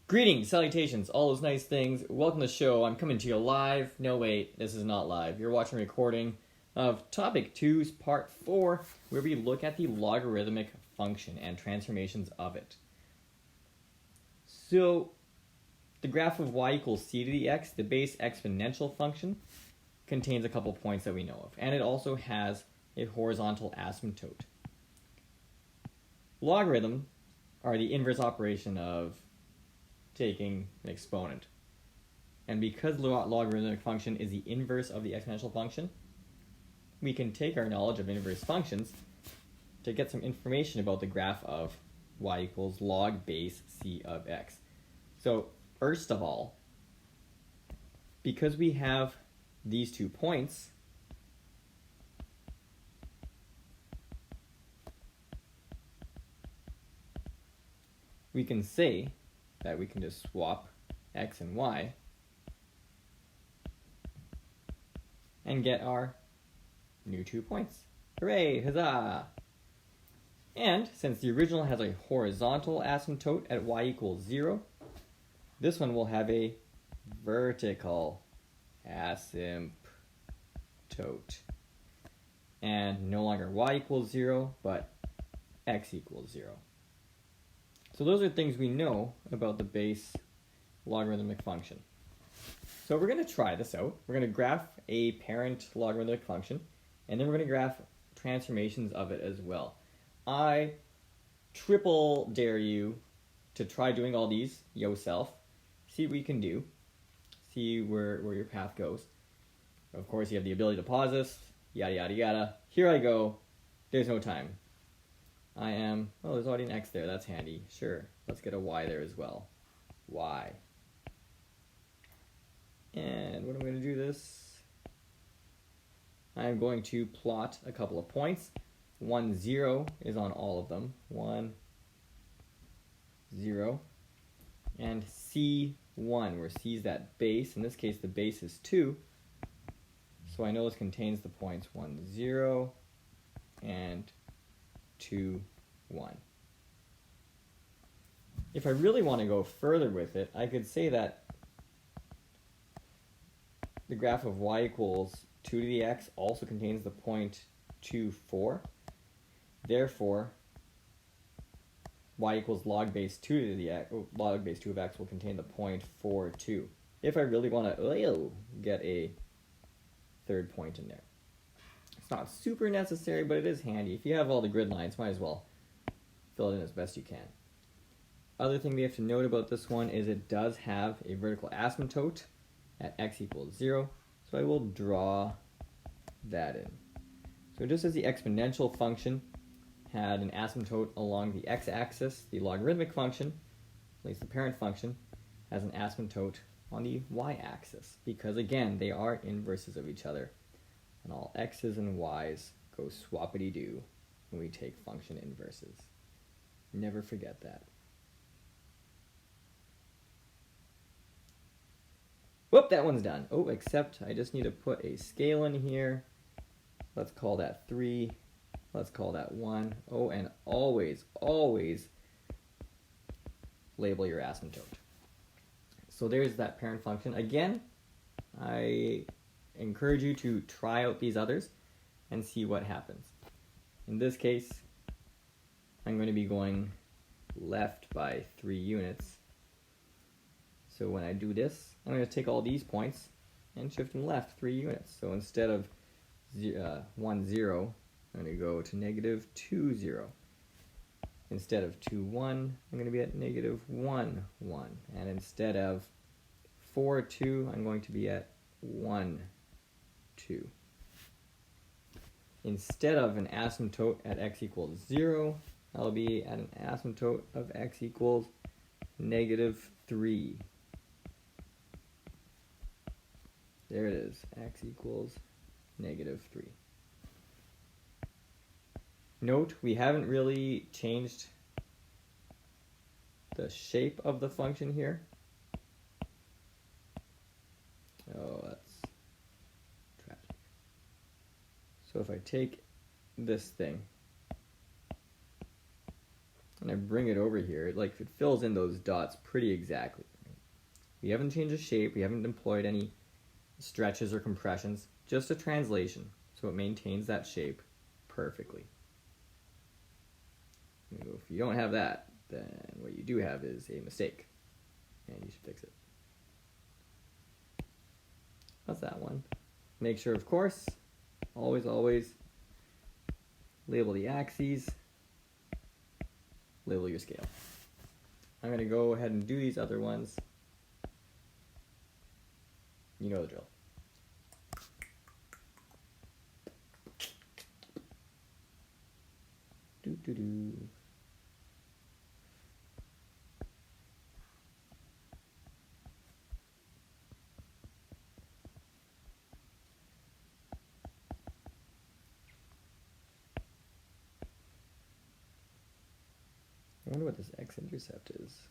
Greetings, salutations, all those nice things. Welcome to the show. I'm coming to you live. No, wait, this is not live. You're watching a recording of Topic 2's Part 4, where we look at the logarithmic function and transformations of it. So, the graph of y equals c to the x, the base exponential function, contains a couple points that we know of, and it also has a horizontal asymptote. Logarithm are the inverse operation of taking an exponent. And because the logarithmic function is the inverse of the exponential function, we can take our knowledge of inverse functions to get some information about the graph of y equals log base c of x. So first of all, because we have these 2 points, we can say that we can just swap x and y and get our new 2 points. Hooray! Huzzah! And since the original has a horizontal asymptote at y equals 0, this one will have a vertical asymptote. And no longer y equals 0, but x equals 0. So those are things we know about the base logarithmic function. So we're going to try this out. We're going to graph a parent logarithmic function, and then we're going to graph transformations of it as well. I triple dare you to try doing all these yourself. See what you can do. See where your path goes. Of course, you have the ability to pause this, yada yada yada. Here I go. There's no time. I am, oh, there's already an x there, that's handy. Sure, let's get a y there as well. Y. And when I'm going to do this, I'm going to plot a couple of points. 1, 0 is on all of them. 1, 0. And C1, where C is that base. In this case, the base is 2. So I know this contains the points 1, 0, and 2, 1. If I really want to go further with it, I could say that the graph of y equals 2 to the x also contains the point 2, 4. Therefore, y equals log base 2 to the x, log base 2 of x will contain the point 4, 2. If I really want to get a third point in there. It's not super necessary, but it is handy. If you have all the grid lines, might as well fill it in as best you can. Other thing we have to note about this one is it does have a vertical asymptote at x equals 0, so I will draw that in. So just as the exponential function had an asymptote along the x-axis, the logarithmic function, at least the parent function, has an asymptote on the y-axis, because again, they are inverses of each other. And all x's and y's go swappity-doo when we take function inverses. Never forget that. Whoop, that one's done. Oh, except I just need to put a scale in here. Let's call that 3. Let's call that 1. Oh, and always, always label your asymptote. So there's that parent function. Again, I encourage you to try out these others and see what happens. In this case, I'm going to be going left by 3 units. So when I do this, I'm going to take all these points and shift them left 3 units. So instead of 1, 0, I'm going to go to negative 2, 0. Instead of 2, 1, I'm going to be at negative 1, 1. And instead of 4, 2, I'm going to be at 1, 2. Instead of an asymptote at x equals 0, I'll be at an asymptote of x equals negative 3. There it is, x equals negative 3. Note, we haven't really changed the shape of the function here. Oh, that's tragic. So if I take this thing, and I bring it over here, it fills in those dots pretty exactly. We haven't changed the shape, we haven't employed any stretches or compressions, just a translation, so it maintains that shape perfectly. If you don't have that, then what you do have is a mistake, and you should fix it. That's that one. Make sure, of course, always label the axes, label your scale. I'm going to go ahead and do these other ones. You know the drill. Do. I wonder what this x-intercept is.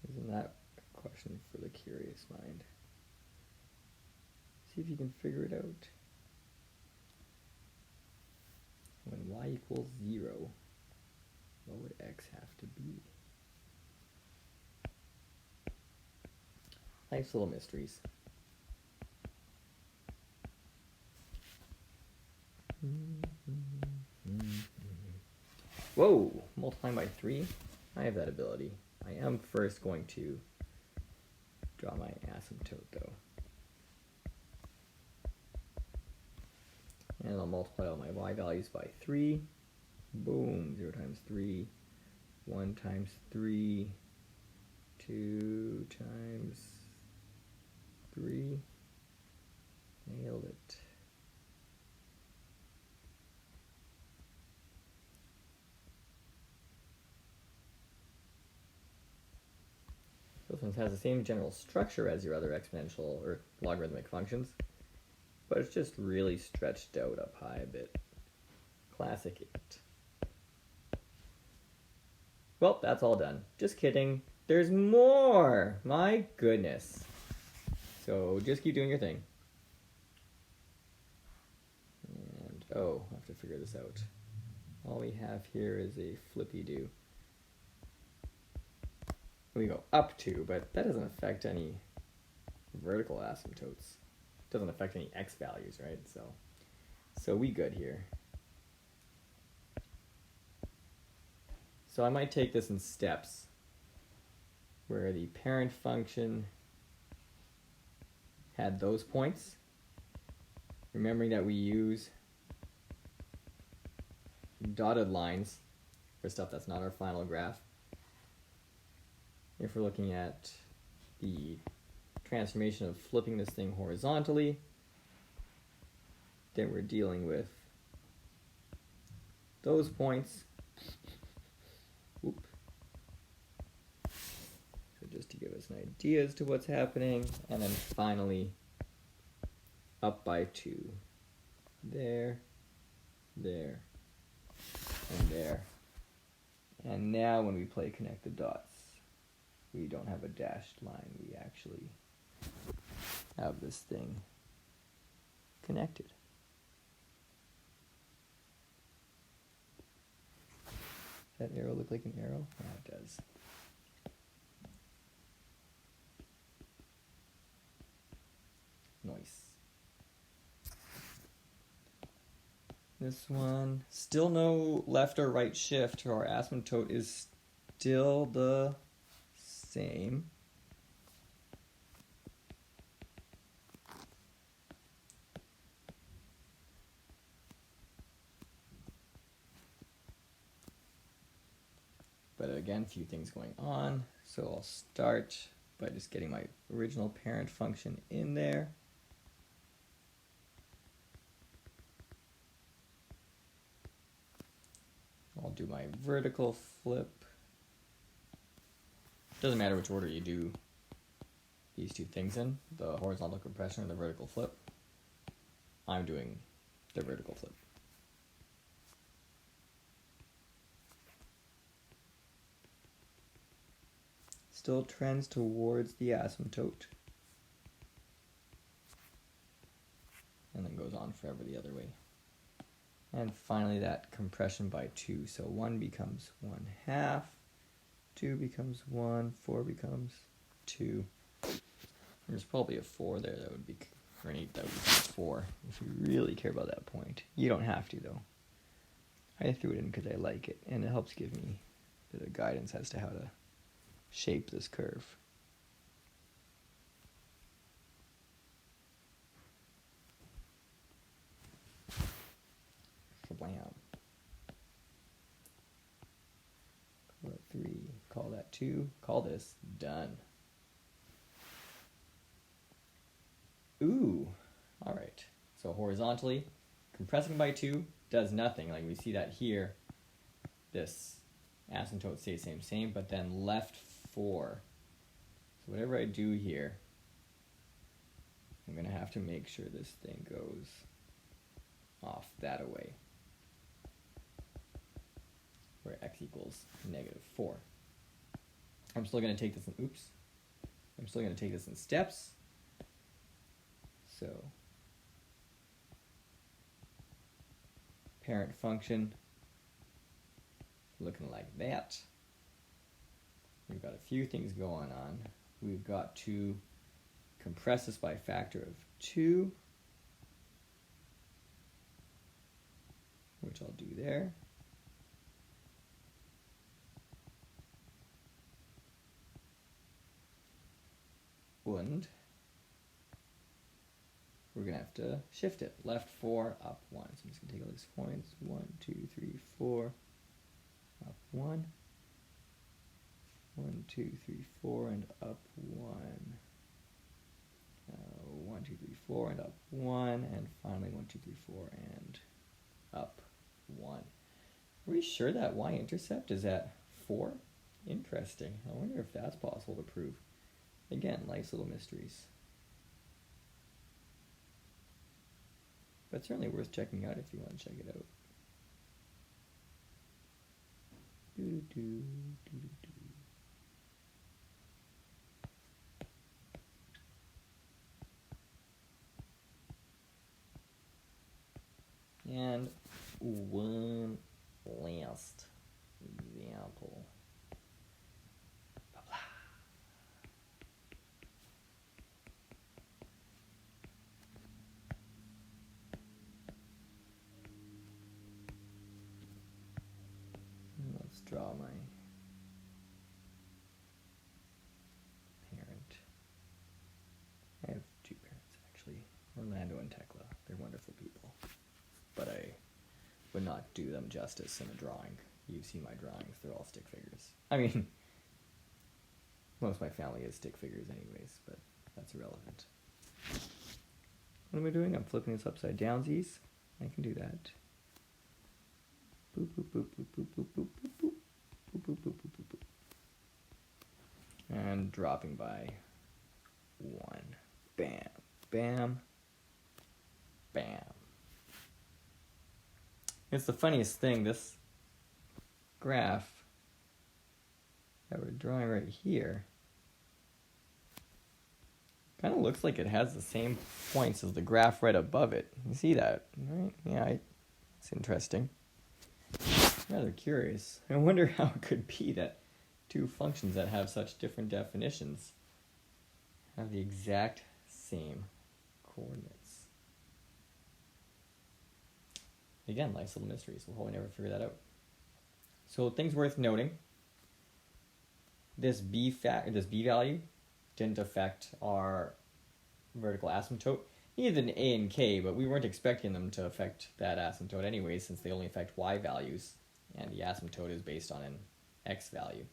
Isn't that a question for the curious mind? See if you can figure it out. When y equals 0, what would x have to be? Life's little mysteries. Whoa! Multiplying by 3? I have that ability. I am first going to draw my asymptote, though. And I'll multiply all my y values by 3. Boom! 0 times 3. 1 times 3. 2 times 3. Nailed it. This one has the same general structure as your other exponential or logarithmic functions, but it's just really stretched out up high a bit. Classic it. Well, that's all done. Just kidding. There's more! My goodness. So just keep doing your thing. And, oh, I have to figure this out. All we have here is a flippy-do. We go up to, but that doesn't affect any vertical asymptotes. It doesn't affect any x values, right? So we good here. So I might take this in steps, where the parent function had those points. Remembering that we use dotted lines for stuff that's not our final graph. If we're looking at the transformation of flipping this thing horizontally, then we're dealing with those points. Oop. So just to give us an idea as to what's happening, and then finally up by 2. There, there, and there. And now when we play connect the dots, we don't have a dashed line, we actually have this thing connected. Does that arrow look like an arrow? Yeah, it does. Nice. This one, still no left or right shift, our asymptote is still the same. But again, a few things going on. So I'll start by just getting my original parent function in there. I'll do my vertical flip. Doesn't matter which order you do these two things in, the horizontal compression or the vertical flip. I'm doing the vertical flip. Still trends towards the asymptote. And then goes on forever the other way. And finally that compression by 2. So 1 becomes 1/2, 2 becomes 1, 4 becomes 2. There's probably a 4 there that would be, or an 8 that would be 4, if you really care about that point. You don't have to, though. I threw it in because I like it, and it helps give me a bit of guidance as to how to shape this curve. Kablam. Call that 3, call that 2, call this done. Ooh, all right. So horizontally, compressing by 2 does nothing. Like we see that here, this asymptote stays same, but then left 4. So whatever I do here, I'm going to have to make sure this thing goes off that away, where x equals -4. I'm still going to take this in, I'm still going to take this in steps. So parent function looking like that. We've got a few things going on. We've got to compress this by a factor of 2, which I'll do there. And we're going to have to shift it. Left 4, up 1. So I'm just going to take all these points. 1, 2, 3, 4, up 1. 1, 2, 3, 4, and up 1. 1, 2, 3, 4, and up 1. And finally 1, 2, 3, 4, and up 1. Are we sure that y-intercept is at 4? Interesting. I wonder if that's possible to prove. Again, life's little mysteries. But certainly worth checking out if you want to check it out. And one last example. Let's draw my parent. I have 2 parents, actually. Orlando and Tekla. They're wonderful people. But I would not do them justice in a drawing. You've seen my drawings. They're all stick figures. I mean, most of my family is stick figures anyways, but that's irrelevant. What am I doing? I'm flipping this upside downsies. I can do that. Boop, boop, boop, boop, boop, boop, boop, boop, boop. Boop, boop, boop, boop, boop, boop. And dropping by 1. Bam, bam, bam. It's the funniest thing, this graph that we're drawing right here kind of looks like it has the same points as the graph right above it. You see that, right? Yeah, it's interesting. Rather curious. I wonder how it could be that 2 functions that have such different definitions have the exact same coordinates. Again, life's little mysteries. We'll probably never figure that out. So things worth noting. This b value didn't affect our vertical asymptote. Neither did A and K, but we weren't expecting them to affect that asymptote anyway, since they only affect y values, and the asymptote is based on an x value.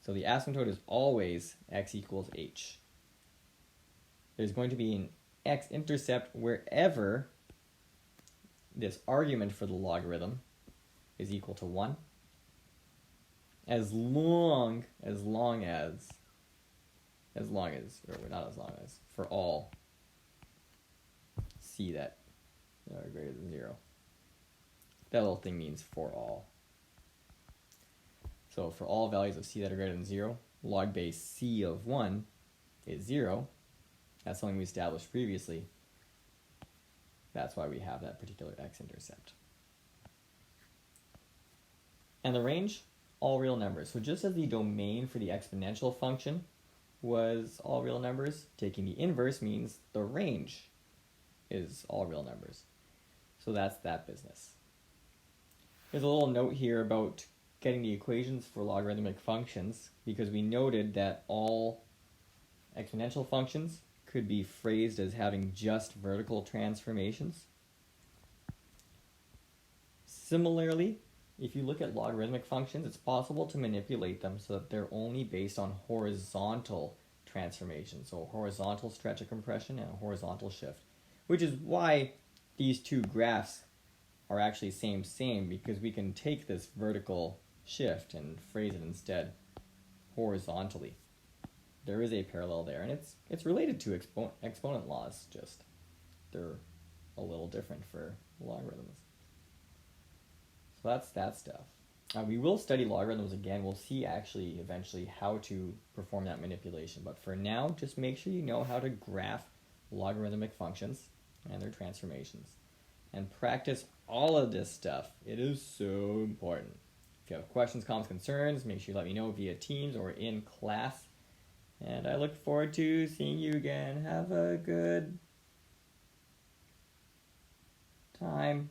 So the asymptote is always x equals h. There's going to be an x-intercept wherever this argument for the logarithm is equal to 1, as long as, for all c that are greater than 0. That little thing means for all. So for all values of c that are greater than 0, log base c of 1 is 0. That's something we established previously. That's why we have that particular x-intercept. And the range, all real numbers. So just as the domain for the exponential function was all real numbers, taking the inverse means the range is all real numbers. So that's that business. There's a little note here about getting the equations for logarithmic functions, because we noted that all exponential functions could be phrased as having just vertical transformations. Similarly, if you look at logarithmic functions, it's possible to manipulate them so that they're only based on horizontal transformation. So a horizontal stretch of compression and a horizontal shift, which is why these two graphs are actually same, because we can take this vertical shift and phrase it instead horizontally. There is a parallel there, and it's related to exponent laws, just they're a little different for logarithms. So that's that stuff. We will study logarithms again. We'll see actually eventually how to perform that manipulation. But for now, just make sure you know how to graph logarithmic functions and their transformations. And practice all of this stuff. It is so important. If you have questions, comments, concerns, make sure you let me know via Teams or in class. And I look forward to seeing you again. Have a good time.